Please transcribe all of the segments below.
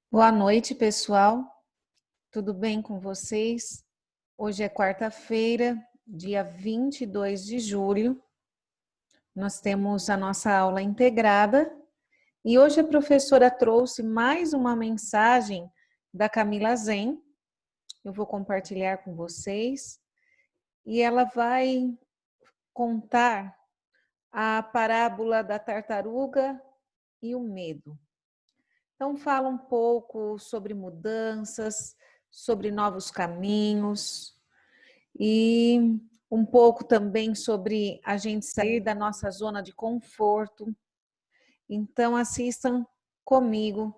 Boa noite, pessoal. Tudo bem com vocês? Hoje é quarta-feira, dia 22 de julho. Nós temos a nossa aula integrada e hoje a professora trouxe mais uma mensagem da Camila Zen. Eu vou compartilhar com vocês e ela vai contar a parábola da tartaruga e o medo. Então, fala um pouco sobre mudanças, sobre novos caminhos e um pouco também sobre a gente sair da nossa zona de conforto. Então, assistam comigo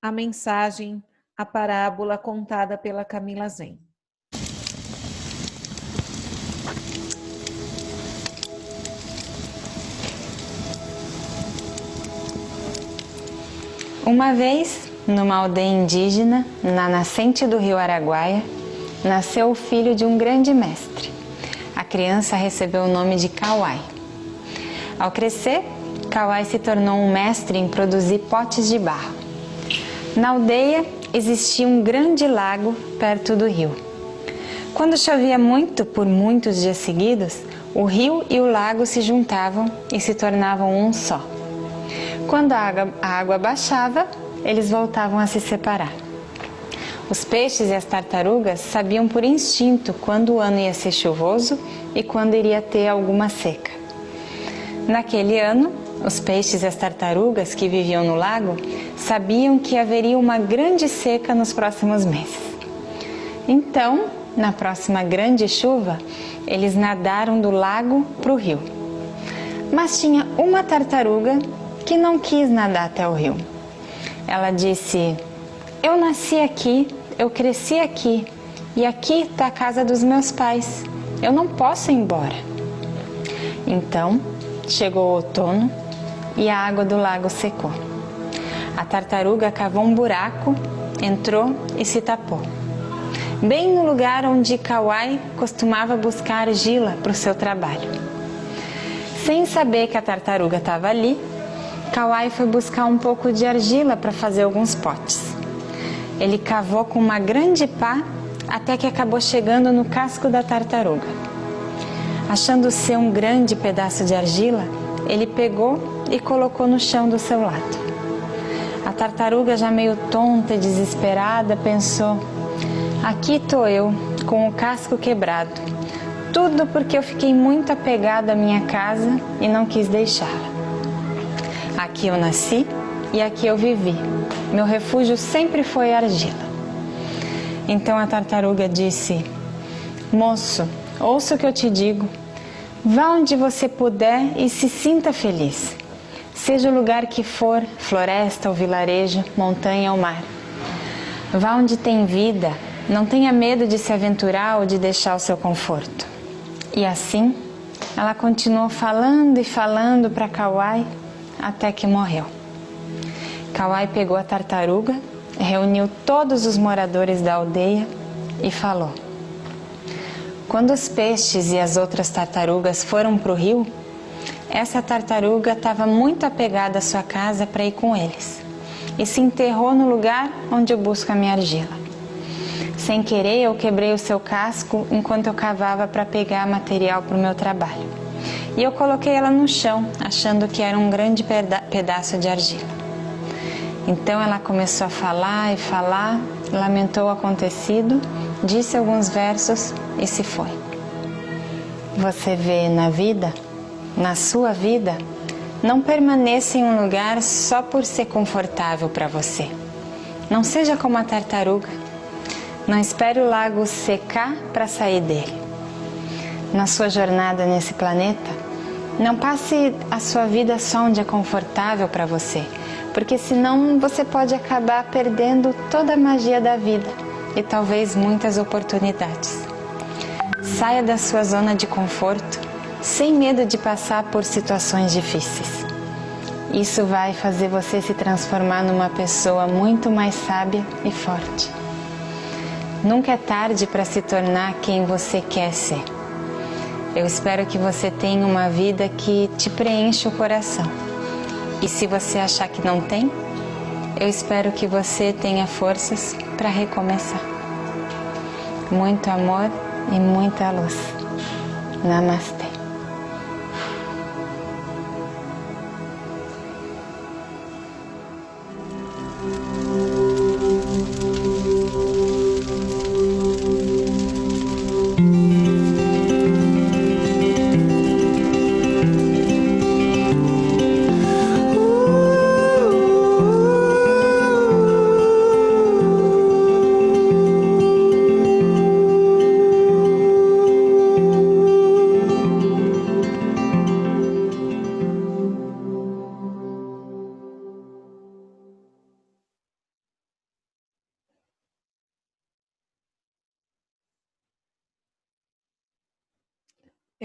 a mensagem, a parábola contada pela Camila Zen. Uma vez, numa aldeia indígena, na nascente do rio Araguaia, nasceu o filho de um grande mestre. A criança recebeu o nome de Kawai. Ao crescer, Kawai se tornou um mestre em produzir potes de barro. Na aldeia existia um grande lago perto do rio. Quando chovia muito por muitos dias seguidos, o rio e o lago se juntavam e se tornavam um só. Quando a água baixava, eles voltavam a se separar. Os peixes e as tartarugas sabiam por instinto quando o ano ia ser chuvoso e quando iria ter alguma seca. Naquele ano, os peixes e as tartarugas que viviam no lago sabiam que haveria uma grande seca nos próximos meses. Então, na próxima grande chuva, eles nadaram do lago para o rio. Mas tinha uma tartaruga que não quis nadar até o rio. Ela disse: "Eu nasci aqui, eu cresci aqui, e aqui está a casa dos meus pais. Eu não posso ir embora." Então, chegou o outono e a água do lago secou. A tartaruga cavou um buraco, entrou e se tapou. Bem no lugar onde Kawai costumava buscar argila para o seu trabalho. Sem saber que a tartaruga estava ali, Kawai foi buscar um pouco de argila para fazer alguns potes. Ele cavou com uma grande pá até que acabou chegando no casco da tartaruga. Achando ser um grande pedaço de argila, ele pegou e colocou no chão do seu lado. A tartaruga, já meio tonta e desesperada, pensou: "Aqui estou eu, com o casco quebrado. Tudo porque eu fiquei muito apegada à minha casa e não quis deixá-la. Aqui eu nasci e aqui eu vivi. Meu refúgio sempre foi a argila." Então a tartaruga disse: "Moço, ouça o que eu te digo. Vá onde você puder e se sinta feliz. Seja o lugar que for, floresta ou vilarejo, montanha ou mar. Vá onde tem vida, não tenha medo de se aventurar ou de deixar o seu conforto." E assim, ela continuou falando e falando para Kawai até que morreu. Kawai pegou a tartaruga, reuniu todos os moradores da aldeia e falou: "Quando os peixes e as outras tartarugas foram para o rio, essa tartaruga estava muito apegada à sua casa para ir com eles e se enterrou no lugar onde eu busco a minha argila. Sem querer, eu quebrei o seu casco enquanto eu cavava para pegar material para o meu trabalho. E eu coloquei ela no chão, achando que era um grande pedaço de argila." Então ela começou a falar e falar, lamentou o acontecido, disse alguns versos e se foi. Você vê, na vida, na sua vida, não permaneça em um lugar só por ser confortável para você. Não seja como a tartaruga. Não espere o lago secar para sair dele. Na sua jornada nesse planeta, não passe a sua vida só onde é confortável para você, porque senão você pode acabar perdendo toda a magia da vida e talvez muitas oportunidades. Saia da sua zona de conforto, sem medo de passar por situações difíceis. Isso vai fazer você se transformar numa pessoa muito mais sábia e forte. Nunca é tarde para se tornar quem você quer ser. Eu espero que você tenha uma vida que te preencha o coração. E se você achar que não tem, Eu espero que você tenha forças para recomeçar. Muito amor e muita luz. Namastê.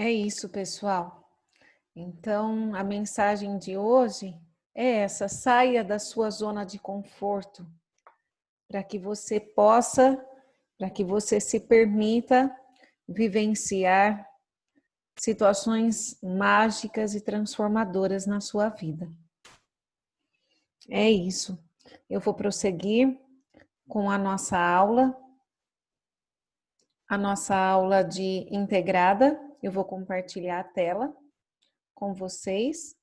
É isso, pessoal. Então, a mensagem de hoje é essa: saia da sua zona de conforto, para que você se permita vivenciar situações mágicas e transformadoras na sua vida. É isso. Eu vou prosseguir com a nossa aula de integrada. Eu vou compartilhar a tela com vocês.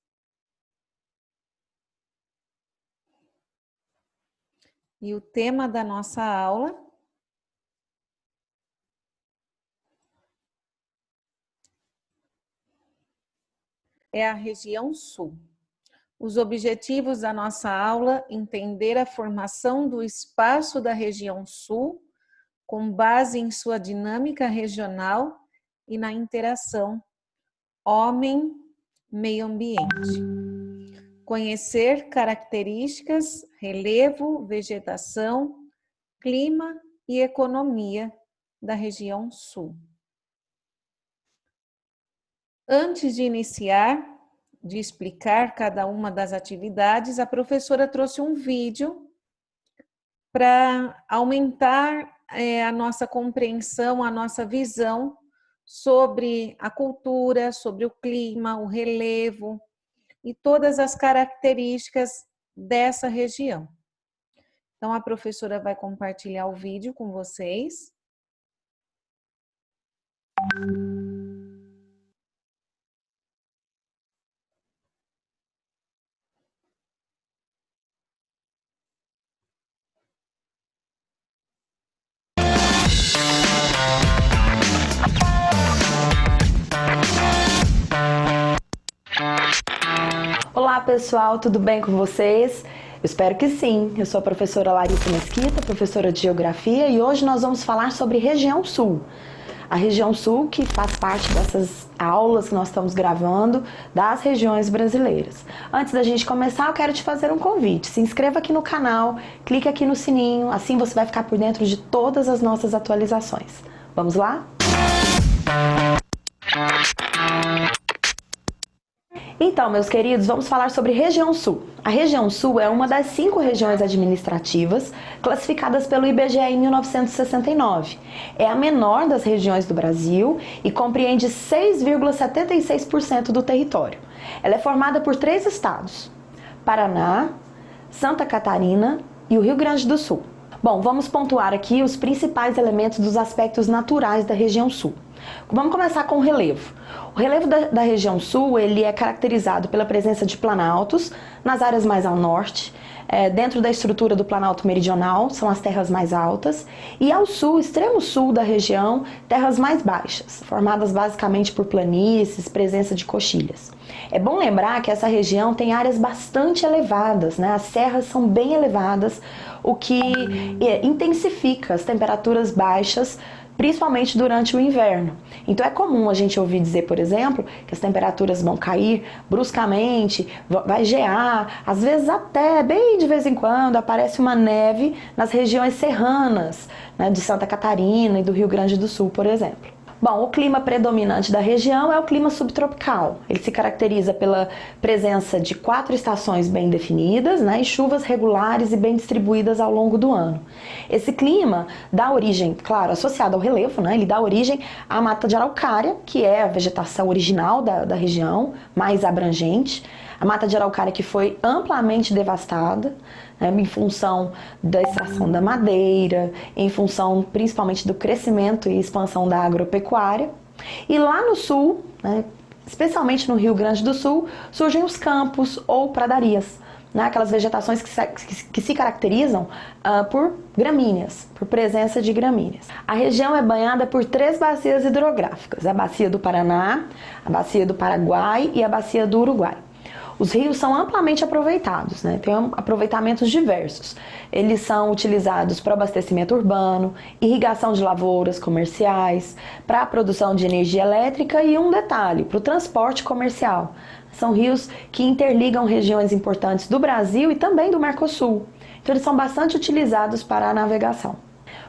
E o tema da nossa aula é a região sul. Os objetivos da nossa aula: entender a formação do espaço da região sul, com base em sua dinâmica regional e na interação homem-meio ambiente. Conhecer características, relevo, vegetação, clima e economia da região sul. Antes de iniciar, de explicar cada uma das atividades, a professora trouxe um vídeo para aumentar a nossa compreensão, a nossa visão sobre a cultura, sobre o clima, o relevo e todas as características dessa região. Então, a professora vai compartilhar o vídeo com vocês. Olá pessoal, tudo bem com vocês? Eu espero que sim. Eu sou a professora Larissa Mesquita, professora de Geografia, e hoje nós vamos falar sobre região sul. A região sul que faz parte dessas aulas que nós estamos gravando das regiões brasileiras. Antes da gente começar, eu quero te fazer um convite. Se inscreva aqui no canal, clique aqui no sininho, assim você vai ficar por dentro de todas as nossas atualizações. Vamos lá? Então, meus queridos, vamos falar sobre região sul. A região sul é uma das 5 regiões administrativas classificadas pelo IBGE em 1969. É a menor das regiões do Brasil e compreende 6,76% do território. Ela é formada por 3 estados: Paraná, Santa Catarina e o Rio Grande do Sul. Bom, vamos pontuar aqui os principais elementos dos aspectos naturais da região sul. Vamos começar com o relevo. O relevo da região sul ele é caracterizado pela presença de planaltos nas áreas mais ao norte. Dentro da estrutura do Planalto Meridional são as terras mais altas, e ao sul, extremo sul da região, terras mais baixas, formadas basicamente por planícies, presença de coxilhas. É bom lembrar que essa região tem áreas bastante elevadas, né? As serras são bem elevadas, o que intensifica as temperaturas baixas, principalmente durante o inverno. Então é comum a gente ouvir dizer, por exemplo, que as temperaturas vão cair bruscamente, vai gear, às vezes até, bem de vez em quando, aparece uma neve nas regiões serranas, né, de Santa Catarina e do Rio Grande do Sul, por exemplo. Bom, o clima predominante da região é o clima subtropical. Ele se caracteriza pela presença de 4 estações bem definidas, né, e chuvas regulares e bem distribuídas ao longo do ano. Esse clima dá origem, claro, associado ao relevo, né, ele dá origem à mata de araucária, que é a vegetação original da região, mais abrangente. A mata de araucária que foi amplamente devastada, né, em função da extração da madeira, em função principalmente do crescimento e expansão da agropecuária. E lá no sul, né, especialmente no Rio Grande do Sul, surgem os campos ou pradarias, né, aquelas vegetações que se caracterizam por gramíneas, por presença de gramíneas. A região é banhada por 3 bacias hidrográficas, a Bacia do Paraná, a Bacia do Paraguai e a Bacia do Uruguai. Os rios são amplamente aproveitados, né? Tem aproveitamentos diversos. Eles são utilizados para abastecimento urbano, irrigação de lavouras comerciais, para a produção de energia elétrica e um detalhe, para o transporte comercial. São rios que interligam regiões importantes do Brasil e também do Mercosul. Então eles são bastante utilizados para a navegação.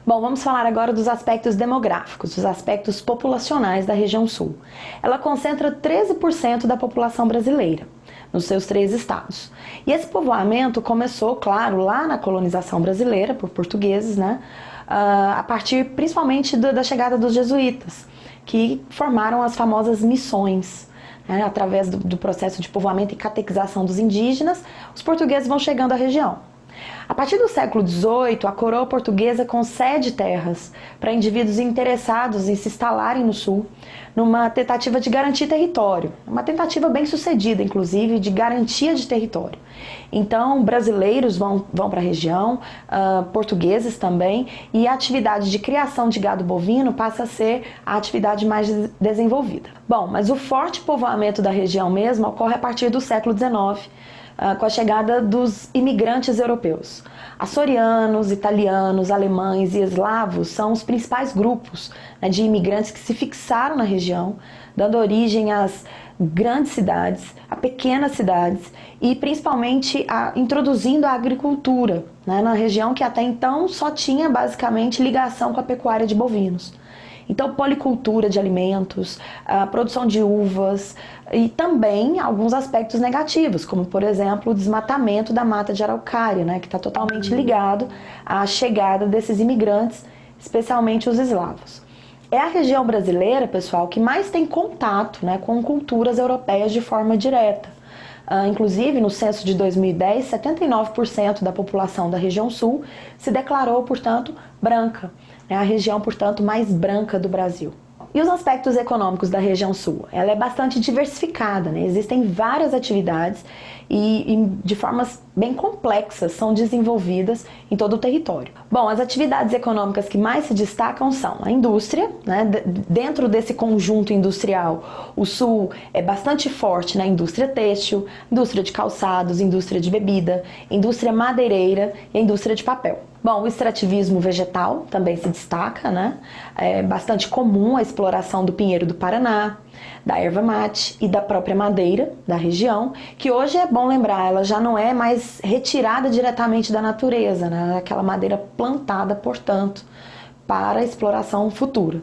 Bom, vamos falar agora dos aspectos demográficos, dos aspectos populacionais da região sul. Ela concentra 13% da população brasileira nos seus 3 estados. E esse povoamento começou, claro, lá na colonização brasileira, por portugueses, né? A partir principalmente da chegada dos jesuítas, que formaram as famosas missões. Né? Através do processo de povoamento e catequização dos indígenas, os portugueses vão chegando à região. A partir do século XVIII, a coroa portuguesa concede terras para indivíduos interessados em se instalarem no sul, numa tentativa de garantir território, uma tentativa bem sucedida, inclusive, de garantia de território. Então, brasileiros vão para a região, portugueses também, e a atividade de criação de gado bovino passa a ser a atividade mais desenvolvida. Bom, mas o forte povoamento da região mesmo ocorre a partir do século XIX, com a chegada dos imigrantes europeus. Açorianos, italianos, alemães e eslavos são os principais grupos, né, de imigrantes que se fixaram na região, dando origem às grandes cidades, a pequenas cidades e principalmente introduzindo a agricultura, né, na região que até então só tinha basicamente ligação com a pecuária de bovinos. Então, policultura de alimentos, a produção de uvas e também alguns aspectos negativos, como, por exemplo, o desmatamento da mata de araucária, né, que está totalmente ligado à chegada desses imigrantes, especialmente os eslavos. É a região brasileira, pessoal, que mais tem contato, né, com culturas europeias de forma direta. Inclusive, no censo de 2010, 79% da população da região sul se declarou, portanto, branca. É a região, portanto, mais branca do Brasil. E os aspectos econômicos da região sul? Ela é bastante diversificada, né? Existem várias atividades e de formas bem complexas são desenvolvidas em todo o território. Bom, as atividades econômicas que mais se destacam são a indústria, né? Dentro desse conjunto industrial, o sul é bastante forte na indústria têxtil, indústria de calçados, indústria de bebida, indústria madeireira e a indústria de papel. Bom, o extrativismo vegetal também se destaca, né? É bastante comum a exploração do pinheiro do Paraná, da erva mate e da própria madeira da região, que hoje é bom lembrar, ela já não é mais retirada diretamente da natureza, né? Aquela madeira plantada, portanto, para a exploração futura.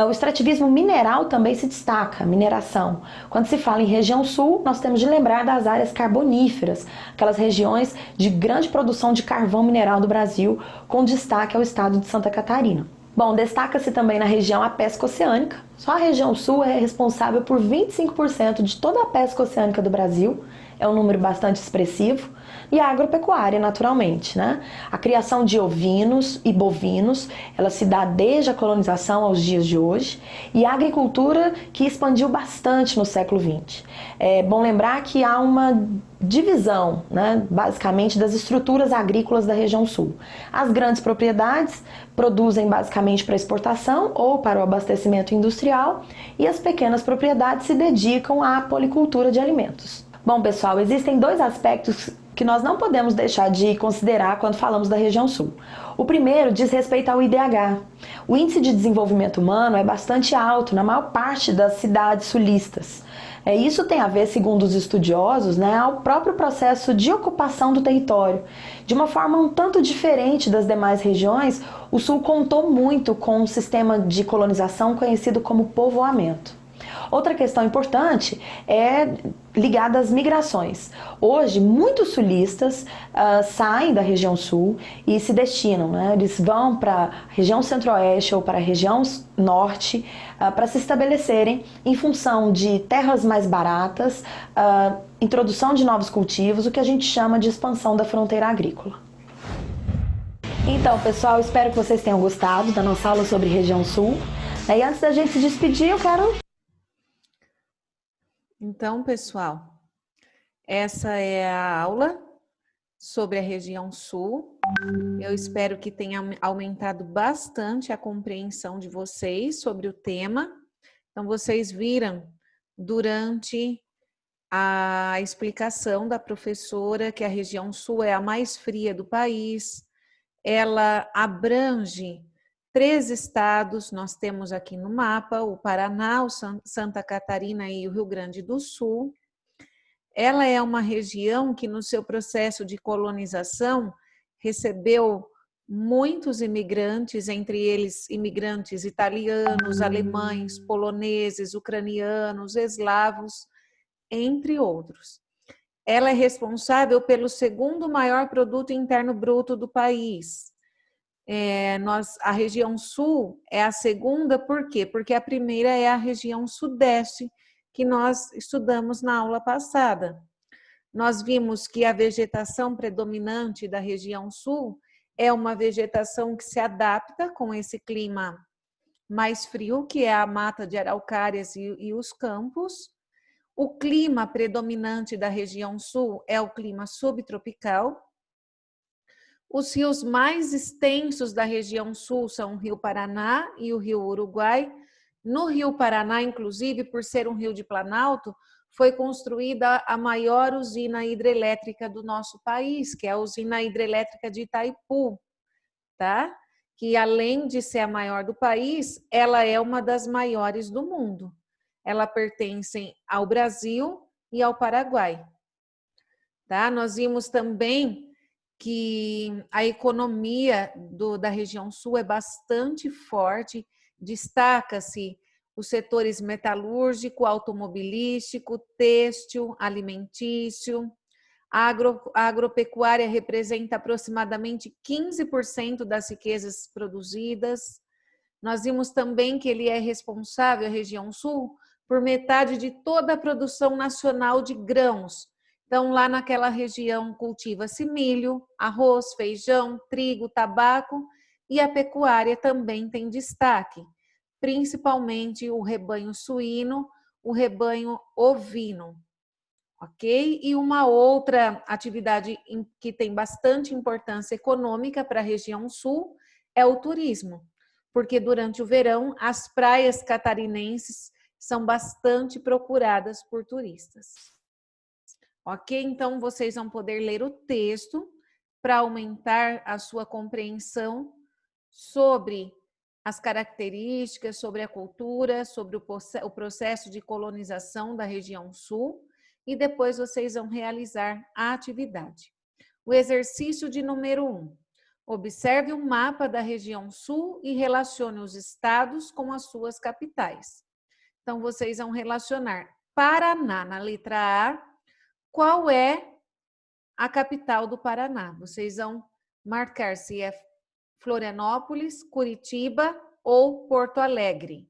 O extrativismo mineral também se destaca, a mineração. Quando se fala em região sul, nós temos de lembrar das áreas carboníferas, aquelas regiões de grande produção de carvão mineral do Brasil, com destaque ao estado de Santa Catarina. Bom, destaca-se também na região a pesca oceânica. Só a região sul é responsável por 25% de toda a pesca oceânica do Brasil, é um número bastante expressivo, e a agropecuária, naturalmente, né? A criação de ovinos e bovinos, ela se dá desde a colonização aos dias de hoje, e a agricultura que expandiu bastante no século XX. É bom lembrar que há uma divisão, né, basicamente, das estruturas agrícolas da região sul. As grandes propriedades produzem basicamente para exportação ou para o abastecimento industrial, e as pequenas propriedades se dedicam à policultura de alimentos. Bom, pessoal, existem 2 aspectos que nós não podemos deixar de considerar quando falamos da região sul. O primeiro diz respeito ao IDH. O índice de desenvolvimento humano é bastante alto na maior parte das cidades sulistas. Isso tem a ver, segundo os estudiosos, né, ao próprio processo de ocupação do território. De uma forma um tanto diferente das demais regiões, o sul contou muito com um sistema de colonização conhecido como povoamento. Outra questão importante é ligada às migrações. Hoje, muitos sulistas saem da região sul e se destinam, né? Eles vão para a região centro-oeste ou para a região norte para se estabelecerem em função de terras mais baratas, introdução de novos cultivos, o que a gente chama de expansão da fronteira agrícola. Então, pessoal, espero que vocês tenham gostado da nossa aula sobre região sul. E antes da gente se despedir, eu quero... Então, pessoal, essa é a aula sobre a região sul. Eu espero que tenha aumentado bastante a compreensão de vocês sobre o tema. Então, vocês viram durante a explicação da professora que a região sul é a mais fria do país. Ela abrange 3 estados, nós temos aqui no mapa, o Paraná, o Santa Catarina e o Rio Grande do Sul. Ela é uma região que no seu processo de colonização recebeu muitos imigrantes, entre eles imigrantes italianos, alemães, poloneses, ucranianos, eslavos, entre outros. Ela é responsável pelo 2º maior produto interno bruto do país. A região sul é a segunda, por quê? Porque a primeira é a região sudeste, que nós estudamos na aula passada. Nós vimos que a vegetação predominante da região sul é uma vegetação que se adapta com esse clima mais frio, que é a mata de araucárias e os campos. O clima predominante da região sul é o clima subtropical. Os rios mais extensos da região sul são o Rio Paraná e o Rio Uruguai. No Rio Paraná, inclusive, por ser um rio de planalto, foi construída a maior usina hidrelétrica do nosso país, que é a usina hidrelétrica de Itaipu, tá? Que além de ser a maior do país, ela é uma das maiores do mundo. Ela pertence ao Brasil e ao Paraguai, tá? Nós vimos também que a economia da região sul é bastante forte, destaca-se os setores metalúrgico, automobilístico, têxtil, alimentício. A agropecuária representa aproximadamente 15% das riquezas produzidas. Nós vimos também que ele é responsável, a região sul, por metade de toda a produção nacional de grãos. Então, lá naquela região cultiva-se milho, arroz, feijão, trigo, tabaco, e a pecuária também tem destaque, principalmente o rebanho suíno, o rebanho ovino, ok? E uma outra atividade que tem bastante importância econômica para a região sul é o turismo, porque durante o verão as praias catarinenses são bastante procuradas por turistas. Ok? Então, vocês vão poder ler o texto para aumentar a sua compreensão sobre as características, sobre a cultura, sobre o processo de colonização da região sul, e depois vocês vão realizar a atividade. O exercício de número 1. Observe o mapa da região sul e relacione os estados com as suas capitais. Então, vocês vão relacionar Paraná, na letra A. Qual é a capital do Paraná? Vocês vão marcar se é Florianópolis, Curitiba ou Porto Alegre.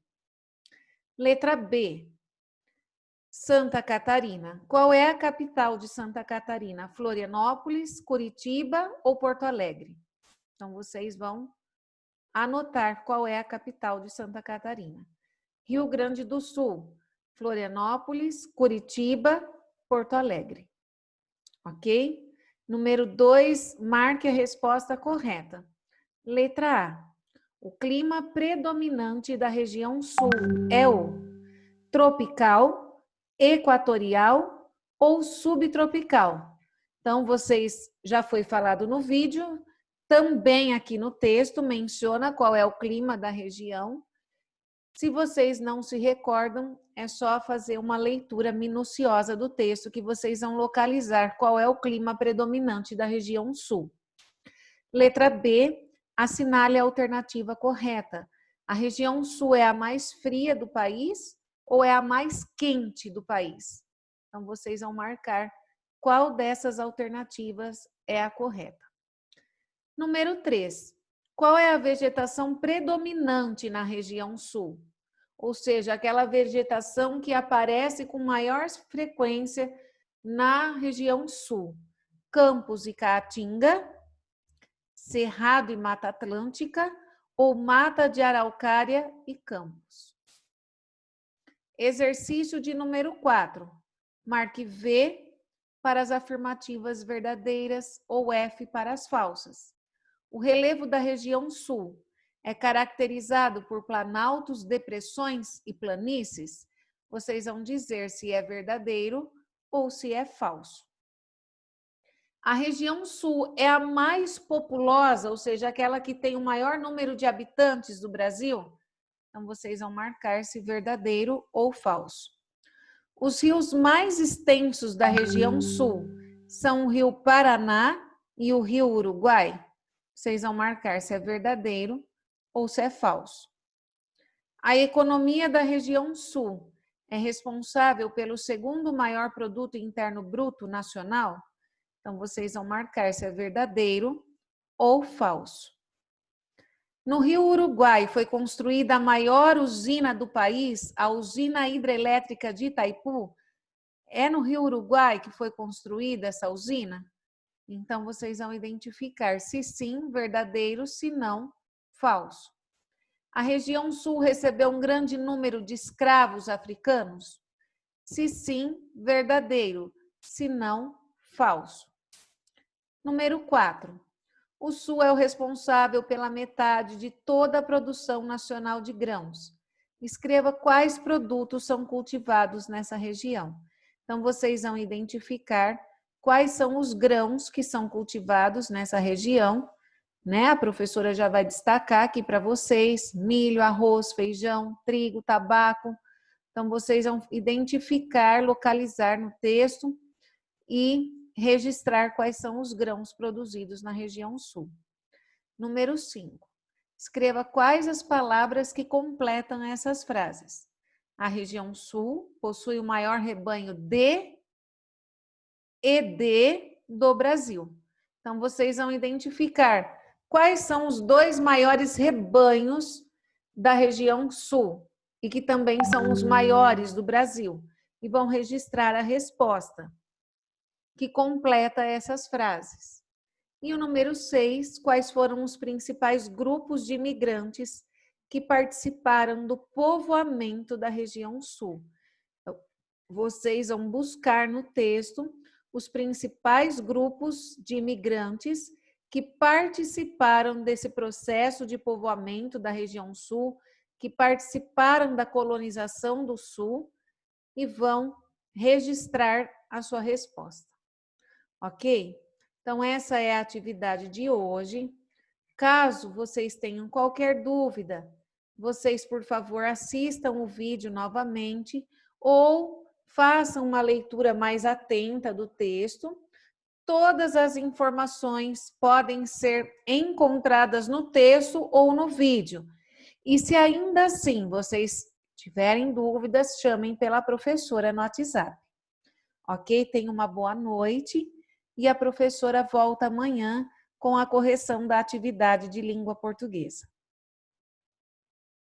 Letra B. Santa Catarina. Qual é a capital de Santa Catarina? Florianópolis, Curitiba ou Porto Alegre? Então, vocês vão anotar qual é a capital de Santa Catarina. Rio Grande do Sul. Florianópolis, Curitiba, Porto Alegre. Ok? Número 2, marque a resposta correta. Letra A. O clima predominante da região sul é o tropical, equatorial ou subtropical. Então, vocês já foi falado no vídeo, também aqui no texto menciona qual é o clima da região. Se vocês não se recordam, é só fazer uma leitura minuciosa do texto que vocês vão localizar qual é o clima predominante da região sul. Letra B, assinale a alternativa correta. A região sul é a mais fria do país ou é a mais quente do país? Então, vocês vão marcar qual dessas alternativas é a correta. Número 3. Qual é a vegetação predominante na região sul? Ou seja, aquela vegetação que aparece com maior frequência na região sul. Campos e Caatinga, Cerrado e Mata Atlântica ou Mata de Araucária e Campos. Exercício de número 4. Marque V para as afirmativas verdadeiras ou F para as falsas. O relevo da região sul é caracterizado por planaltos, depressões e planícies? Vocês vão dizer se é verdadeiro ou se é falso. A região sul é a mais populosa, ou seja, aquela que tem o maior número de habitantes do Brasil? Então, vocês vão marcar se verdadeiro ou falso. Os rios mais extensos da região sul são o Rio Paraná e o Rio Uruguai? Vocês vão marcar se é verdadeiro ou se é falso. A economia da região sul é responsável pelo segundo maior produto interno bruto nacional? Então, vocês vão marcar se é verdadeiro ou falso. No Rio Uruguai foi construída a maior usina do país, a usina hidrelétrica de Itaipu. É no Rio Uruguai que foi construída essa usina? Então, vocês vão identificar se sim, verdadeiro, se não, falso. A região sul recebeu um grande número de escravos africanos? Se sim, verdadeiro, se não, falso. Número 4. O sul é o responsável pela metade de toda a produção nacional de grãos. Escreva quais produtos são cultivados nessa região. Então, vocês vão identificar quais são os grãos que são cultivados nessa região, né? A professora já vai destacar aqui para vocês: milho, arroz, feijão, trigo, tabaco. Então, vocês vão identificar, localizar no texto e registrar quais são os grãos produzidos na região sul. Número 5. Escreva quais as palavras que completam essas frases. A região sul possui o maior rebanho de do Brasil. Então, vocês vão identificar quais são os 2 maiores rebanhos da região sul e que também são os maiores do Brasil. E vão registrar a resposta que completa essas frases. E o número 6, quais foram os principais grupos de imigrantes que participaram do povoamento da região sul? Vocês vão buscar no texto os principais grupos de imigrantes que participaram desse processo de povoamento da região sul, que participaram da colonização do sul e vão registrar a sua resposta. Ok? Então, essa é a atividade de hoje. Caso vocês tenham qualquer dúvida, vocês, por favor, assistam o vídeo novamente ou façam uma leitura mais atenta do texto. Todas as informações podem ser encontradas no texto ou no vídeo. E se ainda assim vocês tiverem dúvidas, chamem pela professora no WhatsApp. Ok? Tenham uma boa noite. E a professora volta amanhã com a correção da atividade de língua portuguesa.